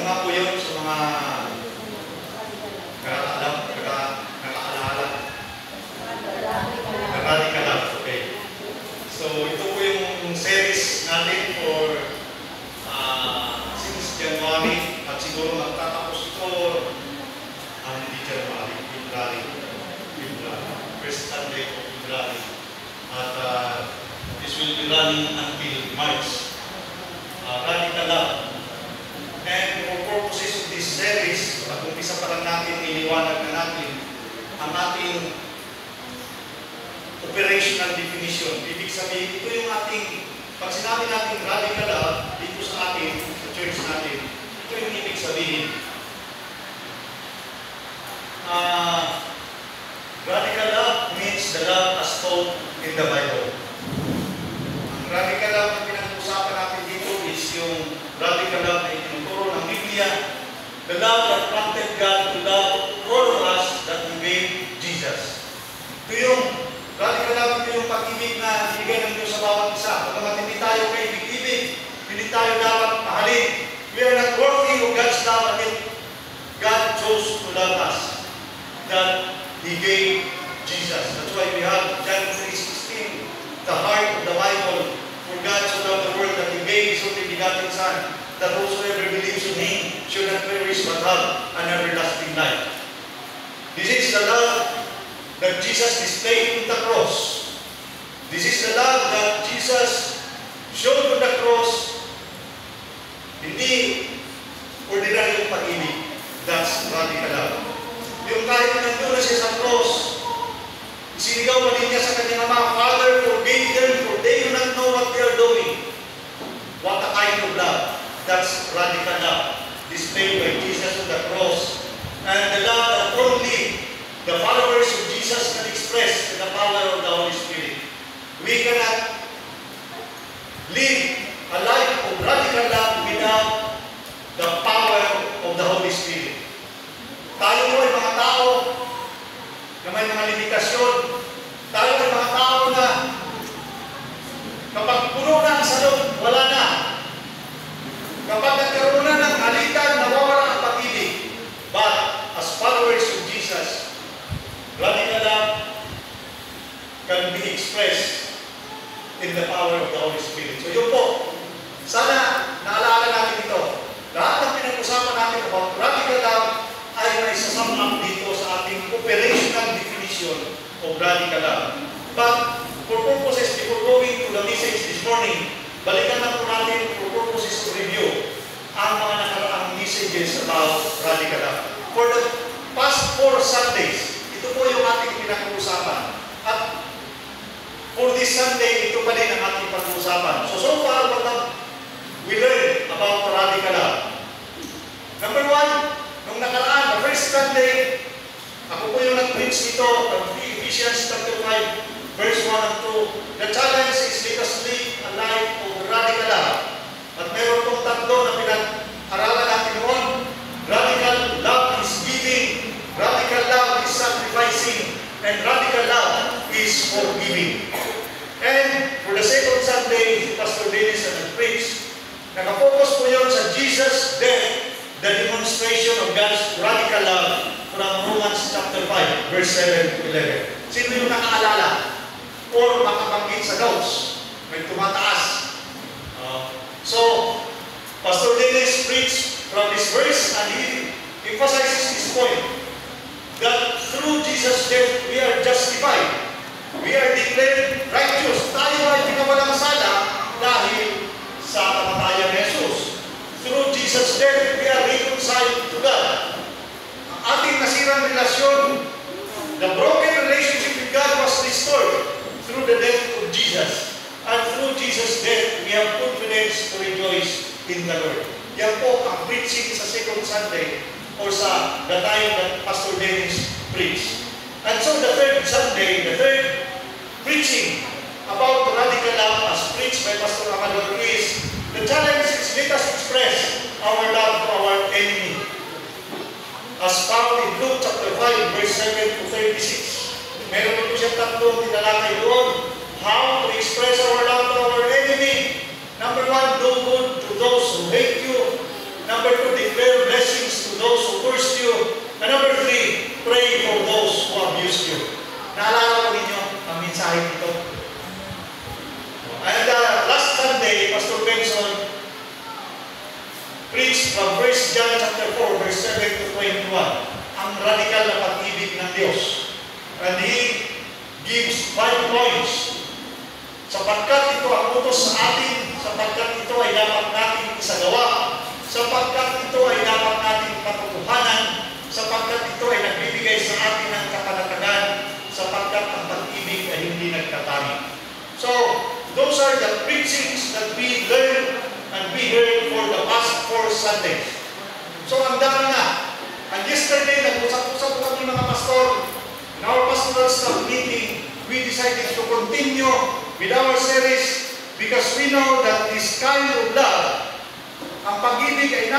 nga po yun sa mga nakaalala? Radical love. Okay. So, ito po yung series natin for since January at siguro magtatapos ito hindi January, February. First Sunday of February. At this will be running until March. Radical love. And for purposes of this series, pag-umpisa pa lang natin, iniwanag na natin ang ating operational definition. Ibig sabihin, ito yung ating, pag sinabi natin radical love, dito sa atin, sa church natin, ito yung ibig sabihin. Radical love means the love as taught in the Bible. Ang radical love na pinag-usapan natin dito is yung radical love na itinuturo ng Biblia, the love that prompted God to love all of us that He gave Jesus. Ito yung radical love, ito yung pag-ibig na binigay ng Diyos sa bawat isa. Pagkamat hindi tayo kaibig-ibig, hindi tayo dapat mahalin. We are not worthy of God's love until God chose to love us. That He gave Jesus. That's why we have John 3:16, the heart of the Bible. For God so loved the world that He gave His only begotten Son, that whosoever believes in Him should not perish but have an everlasting life. This is the love that Jesus displayed on the cross. This is the love that Jesus showed on the cross. Hindi ordinary yung pag-ibig. That's radical love. Yung kahit na nandun na siya sa cross, sinigaw pa din niya sa kanyang ama, Father, forgive them, for they do not know what they are doing. What a kind of love. That's radical love, displayed by Jesus on the cross. And the love that only the followers of Jesus can express in the power of the Holy Spirit. We cannot live a life of radical love without the power of the Holy Spirit. Tayo po ay mga tao na may mga limitasyon. Tayo ay mga tao na kapag puno na ang salot, wala na. Kapag nagkaroon na ng alitan, nawawala ang pag-ibig. But as followers of Jesus, radical love can be expressed in the power of the Holy Spirit. So yun po, sana naalala natin ito. Lahat ng pinag-usapan natin about radical love ay may sasum up dito sa ating operational definition of radical love. But for purposes, before going to the message this morning, balikan na po natin for purposes of review ang mga nakaraang messages about radical love. For the past 4 Sundays, ito po yung ating pinag-uusapan. At for this Sunday, ito pa rin ang ating pag-uusapan. So far, what have we learned about radical love? Number 1, nung nakaraan, the first Sunday, ako po yung nag-preach nito, Ephesians chapter 5, verse 1 and 2. The challenge is let us live a life of radical love. At meron pong tatlo na pinag-aralan natin noon. Radical love is giving, radical love is sacrificing, and radical love is forgiving. And for the second Sunday, Pastor Dennis nag-preach, nakapokus po yun sa Jesus' death, the demonstration of God's radical love from Romans chapter 5, verse 7 to 11. Sino yung nakaalala? Or makabanggit sa notes? May tumataas. So, Pastor Dennis preached from this verse and he emphasizes this point that through Jesus' death, we are justified. We are declared righteous. Tayo ay pinawalang sala dahil sa kamatayan ni Jesus. Through Jesus' death, we are reconciled to God. Ang ating nasirang relasyon, the broken relationship with God was restored through the death of Jesus. And through Jesus' death, we have confidence to rejoice in the Lord. Yan po ang preaching sa second Sunday or sa the time that Pastor Dennis preached. And so the third Sunday, the third preaching about the radical love as preached by Pastor Amador is the challenge is let us express our love for our enemy. As found in Luke chapter 5, verse 7 to 36. Meron po siya tatlong tinalakay doon. How to express our love to our enemy. Number 1, do good to those who hate you. Number 2, declare preach from 1 John chapter 4, verse 7 to 21, ang radical na pag-ibig ng Diyos. And he gives 5 points. Sapagkat ito ang utos sa atin, sapagkat ito ay dapat natin isagawa, sapagkat ito ay dapat natin patutuhanan, sapagkat ito ay nagbibigay sa atin ng kapanatagan, sapagkat ang pag-ibig ay hindi nagtatanging. So, those are the preachings that we learn and we heard for the past 4 Sundays. So, ang dami na. And yesterday, nag-usap-usap po kami mga pastor. In our pastoral staff meeting, we decided to continue with our series because we know that this kind of love, ang pag-ibig ay